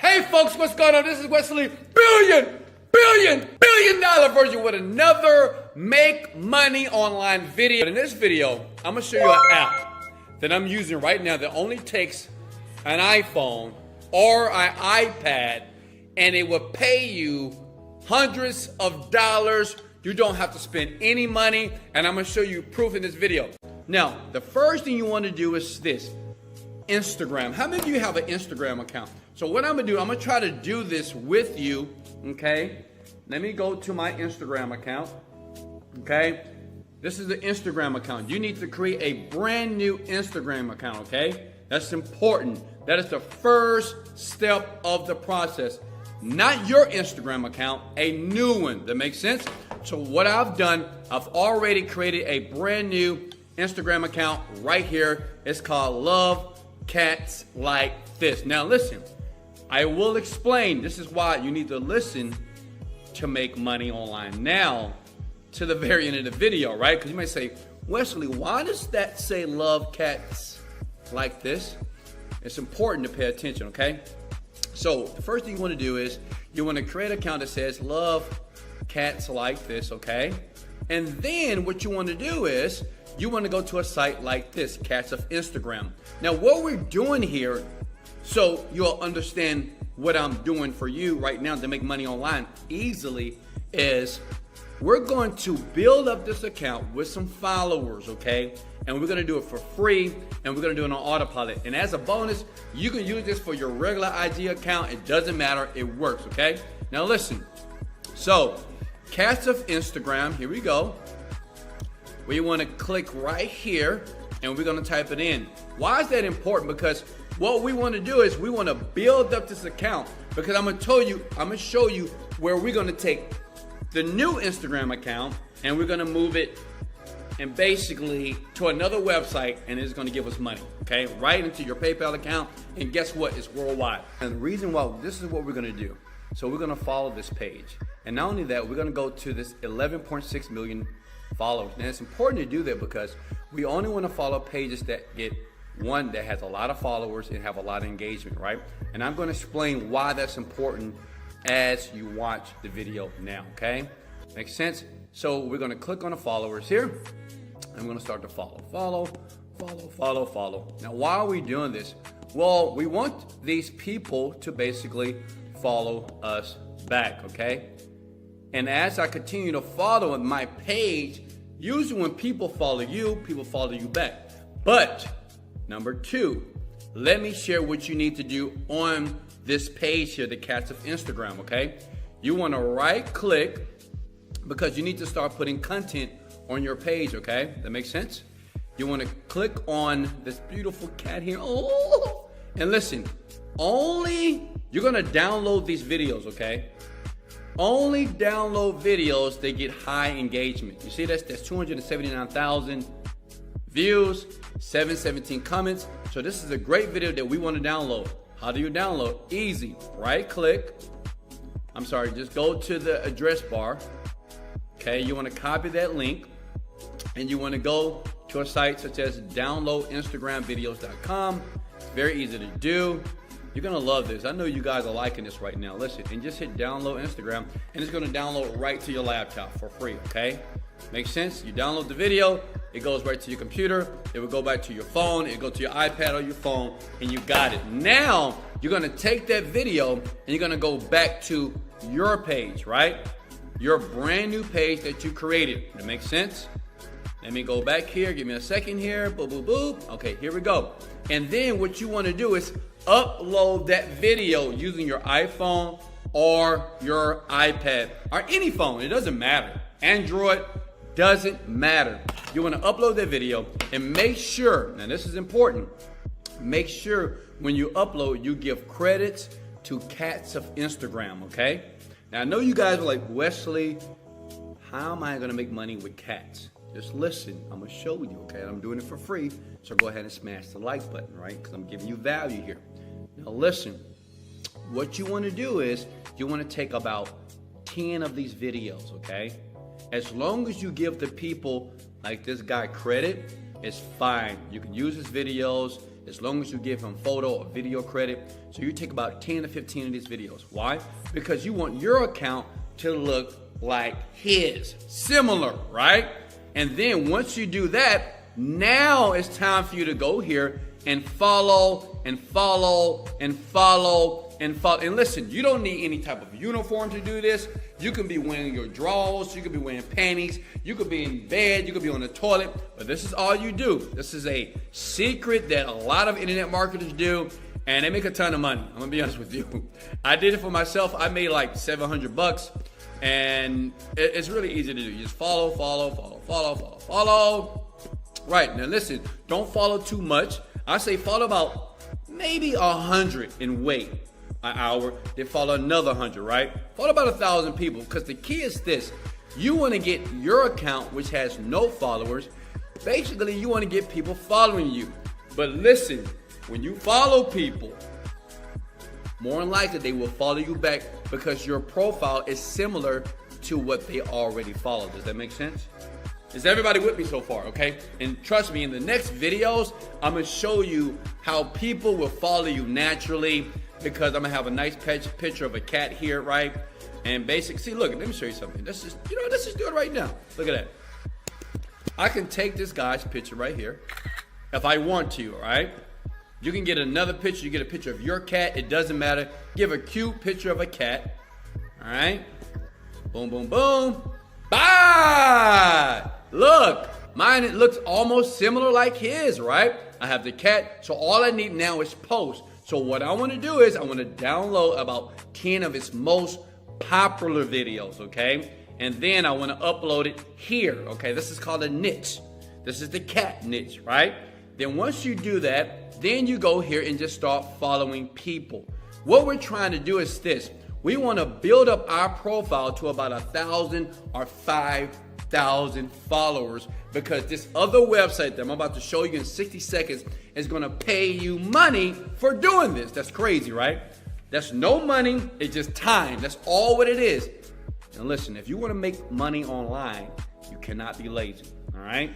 Hey folks, what's going on? This is Wesley billion dollar version with another Make Money Online video. In this video, I'm gonna show you an app that I'm using right now that only takes an iPhone or an iPad, and it will pay you hundreds of dollars. You don't have to spend any money, and I'm gonna show you proof in this video. Now, the first thing you wanna do is this, Instagram. How many of you have an Instagram account? So what I'm gonna do, I'm gonna try to do this with you, okay? Let me go to my Instagram account, okay? This is the Instagram account. You need to create a brand new Instagram account, okay? That's important. That is the first step of the process. Not your Instagram account, a new one. That makes sense? So what I've done, I've already created a brand new Instagram account right here. It's called Love Cats Like This. Now listen, I will explain. This is why you need to listen to Make Money Online now to the very end of the video, right? Because you might say, Wesley, why does that say Love Cats Like This? It's important to pay attention, okay? So the first thing you want to do is you want to create an account that says Love Cats Like This, okay? And then what you want to do is you want to go to a site like this, Cats of Instagram. Now what we're doing here, so you'll understand what I'm doing for you right now to make money online easily, is we're going to build up this account with some followers, okay? And we're gonna do it for free, and we're gonna do it on autopilot. And as a bonus, you can use this for your regular IG account. It doesn't matter, it works, okay? Now listen, so Cats of Instagram, here we go. We wanna click right here, and we're gonna type it in. Why is that important? Because what we wanna do is we wanna build up this account, because I'm gonna show you where we're gonna take the new Instagram account and we're gonna move it and basically to another website, and it's gonna give us money, okay? Right into your PayPal account, and guess what? It's worldwide. And the reason why, this is what we're gonna do. So we're gonna follow this page. And not only that, we're gonna go to this 11.6 million followers. Now it's important to do that because we only wanna follow pages that get one that has a lot of followers and have a lot of engagement, right? And I'm gonna explain why that's important as you watch the video now, okay? Makes sense? So we're gonna click on the followers here, and we're gonna start to follow. Now why are we doing this? Well, we want these people to basically follow us back, okay? And as I continue to follow on my page, usually when people follow you back. But number two, let me share what you need to do on this page here, the Cats of Instagram, okay? You wanna right click, because you need to start putting content on your page, okay? That makes sense? You wanna click on this beautiful cat here. Oh, and listen, you're gonna download these videos, okay? Only download videos that get high engagement. You see that's 279,000 views, 717 comments. So this is a great video that we wanna download. How do you download? Easy, right click. Just go to the address bar. Okay, you wanna copy that link, and you wanna go to a site such as downloadinstagramvideos.com. Very easy to do. You're gonna love this. I know you guys are liking this right now. Listen, and just hit download Instagram, and it's gonna download right to your laptop for free, okay? Makes sense? You download the video, it goes right to your computer, it will go back to your phone, it will go to your iPad or your phone, and you got it. Now, you're gonna take that video, and you're gonna go back to your page, right? Your brand new page that you created. That makes sense? Let me go back here, give me a second here, boop, boop, boop. Okay, here we go. And then what you wanna do is upload that video using your iPhone or your iPad or any phone, it doesn't matter. Android, doesn't matter. You wanna upload that video and make sure, now this is important, make sure when you upload, you give credits to Cats of Instagram, okay? Now I know you guys are like, Wesley, how am I gonna make money with cats? Just listen, I'm gonna show you, okay? I'm doing it for free, so go ahead and smash the like button, right? Because I'm giving you value here. Now listen, what you wanna do is, you wanna take about 10 of these videos, okay? As long as you give the people like this guy credit, it's fine. You can use his videos, as long as you give him photo or video credit. So you take about 10 to 15 of these videos. Why? Because you want your account to look like his, similar, right? And then once you do that, now it's time for you to go here and follow and follow and follow and follow. And listen, you don't need any type of uniform to do this. You can be wearing your drawers, you could be wearing panties, you could be in bed, you could be on the toilet, but this is all you do. This is a secret that a lot of internet marketers do, and they make a ton of money. I'm gonna be honest with you. I did it for myself. I made like $700, and it's really easy to do. You just follow. Right, now listen, don't follow too much. I say follow about maybe 100 and wait an hour, then follow another 100, right? Follow about 1,000 people, because the key is this. You want to get your account, which has no followers. Basically, you want to get people following you. But listen, when you follow people, more than likely they will follow you back because your profile is similar to what they already follow. Does that make sense? Is everybody with me so far, okay? And trust me, in the next videos, I'm gonna show you how people will follow you naturally, because I'm gonna have a nice picture of a cat here, right? And basically, see, look, let me show you something. Let's just do it right now. Look at that. I can take this guy's picture right here if I want to, all right? You can get another picture. You get a picture of your cat. It doesn't matter. Give a cute picture of a cat, all right? Boom, boom, boom. Bye! Look, mine, it looks almost similar like his, right? I have the cat, so all I need now is post. So what I want to do is I want to download about 10 of its most popular videos, okay? And then I want to upload it here, okay? This is called a niche. This is the cat niche, right? Then once you do that, then you go here and just start following people. What we're trying to do is this. We want to build up our profile to about 1,000 or 5,000 followers, because this other website that I'm about to show you in 60 seconds is going to pay you money for doing this. That's crazy, right? That's no money. It's just time. That's all what it is. And listen, if you want to make money online, you cannot be lazy, all right?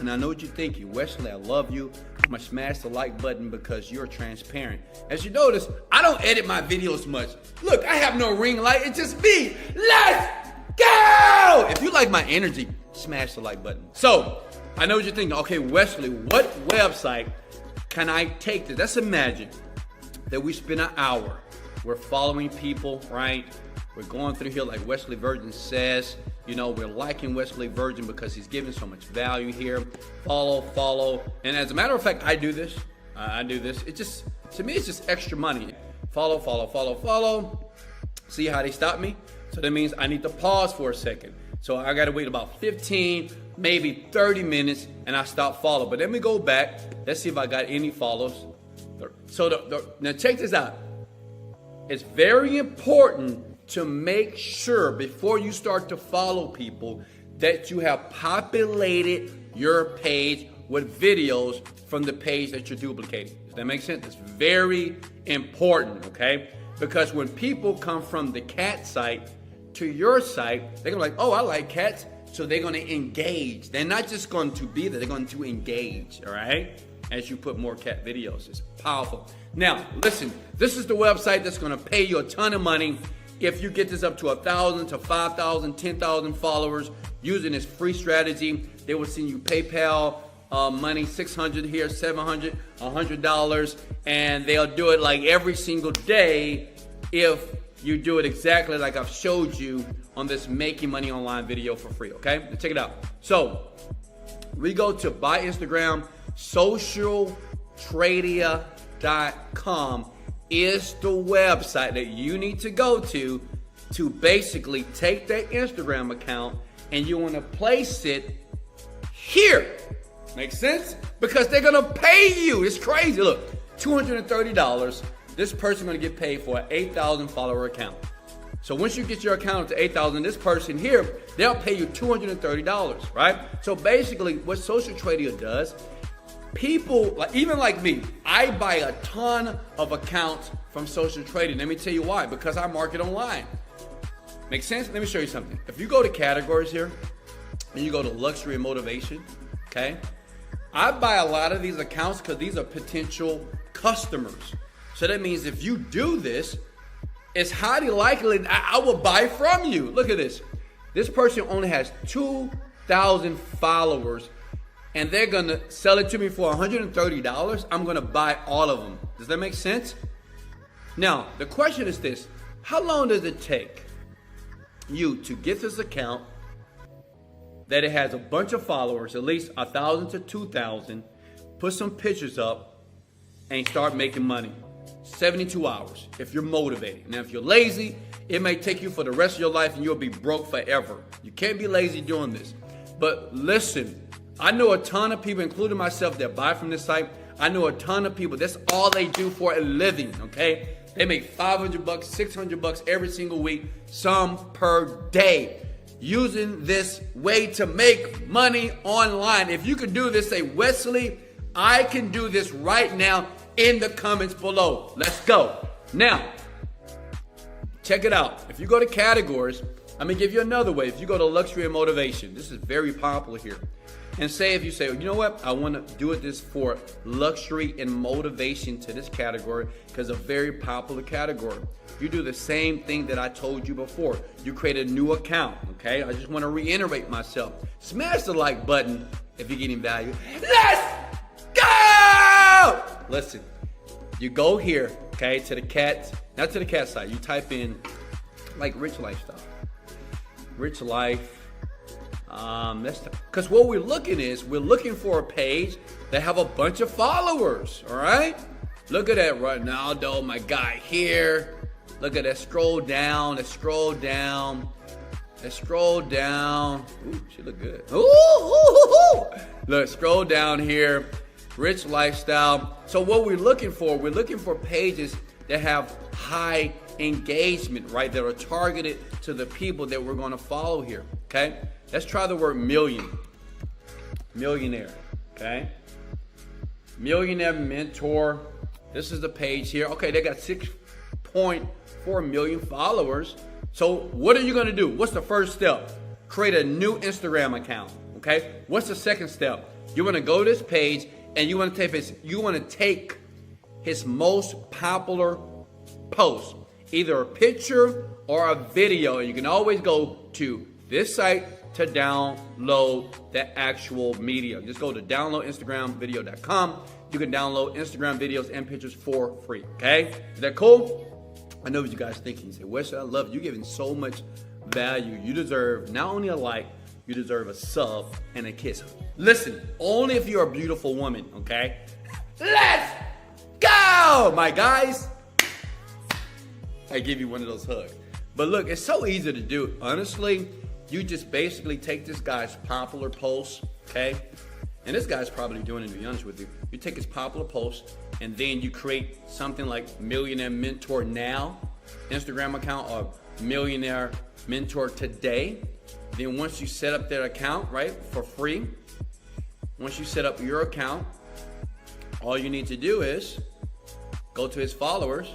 And I know what you're thinking. Wesley, I love you. I'm going to smash the like button because you're transparent. As you notice, I don't edit my videos much. Look, I have no ring light. It's just me. Let's go! If you like my energy, smash the like button. So, I know what you're thinking. Okay, Wesley, what website can I take this? Let's imagine that we spend an hour. We're following people, right? We're going through here like Wesley Virgin says. You know, we're liking Wesley Virgin because he's giving so much value here. Follow. And as a matter of fact, I do this. It just, to me, it's just extra money. Follow. See how they stop me? So that means I need to pause for a second. So I got to wait about 15, maybe 30 minutes, and I stop follow. But let me go back. Let's see if I got any follows. So now check this out. It's very important to make sure before you start to follow people that you have populated your page with videos from the page that you're duplicating. Does that make sense? It's very important, okay? Because when people come from the cat site to your site, they're gonna be like, oh, I like cats, so they're gonna engage. They're not just going to be there, they're going to engage, all right? As you put more cat videos. It's powerful. Now, listen, this is the website that's gonna pay you a ton of money if you get this up to 1,000 to 5,000, 10,000 followers using this free strategy. They will send you PayPal money, $600 here, $700, $100, and they'll do it like every single day if you do it exactly like I've showed you on this Making Money Online video for free, okay? Now check it out. So we go to by Instagram, socialtradia.com is the website that you need to go to basically take that Instagram account and you want to place it here. Makes sense? Because they're going to pay you. It's crazy. Look, $230. This person's going to get paid for an 8,000 follower account. So once you get your account to 8,000, this person here, they'll pay you $230, right? So basically what Social Tradia does, people, even like me, I buy a ton of accounts from Social Tradia. Let me tell you why. Because I market online. Make sense? Let me show you something. If you go to categories here, and you go to luxury and motivation, okay? I buy a lot of these accounts because these are potential customers. So that means if you do this, it's highly likely that I will buy from you. Look at this. This person only has 2,000 followers and they're going to sell it to me for $130. I'm going to buy all of them. Does that make sense? Now, the question is this. How long does it take you to get this account that it has a bunch of followers, at least 1,000 to 2,000, put some pictures up, and start making money? 72 hours if you're motivated. Now, if you're lazy, it may take you for the rest of your life and you'll be broke forever. You can't be lazy doing this. But listen, I know a ton of people, including myself, that buy from this site. I know a ton of people, that's all they do for a living, okay? They make $500, $600 every single week, some per day, using this way to make money online. If you can do this, say, Wesley, I can do this right now, in the comments below. Let's go. Now, check it out. If you go to categories, I'm going to give you another way. If you go to luxury and motivation, this is very popular here. And say, if you say, you know what, I want to do this for luxury and motivation to this category because it's a very popular category. You do the same thing that I told you before. You create a new account, okay? I just want to reiterate myself. Smash the like button if you're getting value. Let's go! Listen, you go here, okay, to the cat, not to the cat site. You type in like rich lifestyle. Rich life. Because what we're looking for a page that have a bunch of followers, all right? Look at that, Ronaldo, my guy here. Look at that, scroll down, let's scroll down. Let's scroll down. Ooh, she look good. Ooh. Look, scroll down here, rich lifestyle. So what we're looking for pages that have high engagement, right? That are targeted to the people that we're going to follow here, okay? Let's try the word millionaire, okay? Millionaire mentor. This is the page here. Okay, they got 6.4 million followers. So what are you going to do? What's the first step? Create a new Instagram account, okay? What's the second step? You want to go to this page and you want to take his most popular post, either a picture or a video. And you can always go to this site to download the actual media. Just go to downloadinstagramvideo.com. You can download Instagram videos and pictures for free, okay? Is that cool? I know what you guys thinking. You say, Wesley, I love you. You're giving so much value. You deserve not only a like, you deserve a sub and a kiss. Listen, only if you're a beautiful woman, okay? Let's go, my guys. I give you one of those hugs. But look, it's so easy to do. Honestly, you just basically take this guy's popular posts, okay? And this guy's probably doing it, to be honest with you. You take his popular posts, and then you create something like Millionaire Mentor Now Instagram account or Millionaire Mentor Today. Then once you set up their account, right, for free, once you set up your account, all you need to do is go to his followers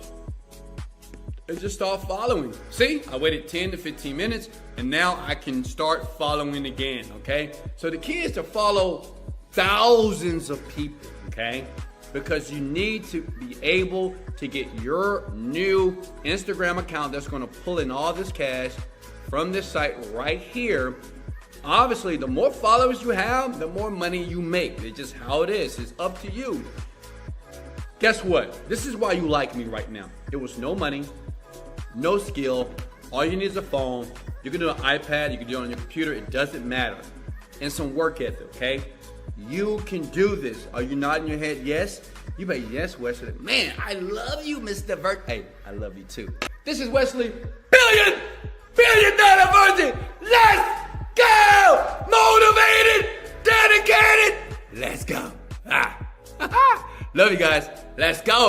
and just start following. See, I waited 10 to 15 minutes and now I can start following again, okay? So the key is to follow thousands of people, okay? Because you need to be able to get your new Instagram account that's gonna pull in all this cash from this site right here. Obviously, the more followers you have, the more money you make. It's just how it is. It's up to you. Guess what? This is why you like me right now. It was no money, no skill. All you need is a phone. You can do it on an iPad. You can do it on your computer. It doesn't matter. And some work ethic, okay? You can do this. Are you nodding your head yes? You bet yes, Wesley. Man, I love you, Mr. Virgin. Hey, I love you too. This is Wesley, billion dollar virgin. Let's go! Motivated, dedicated. Let's go. Love you guys. Let's go.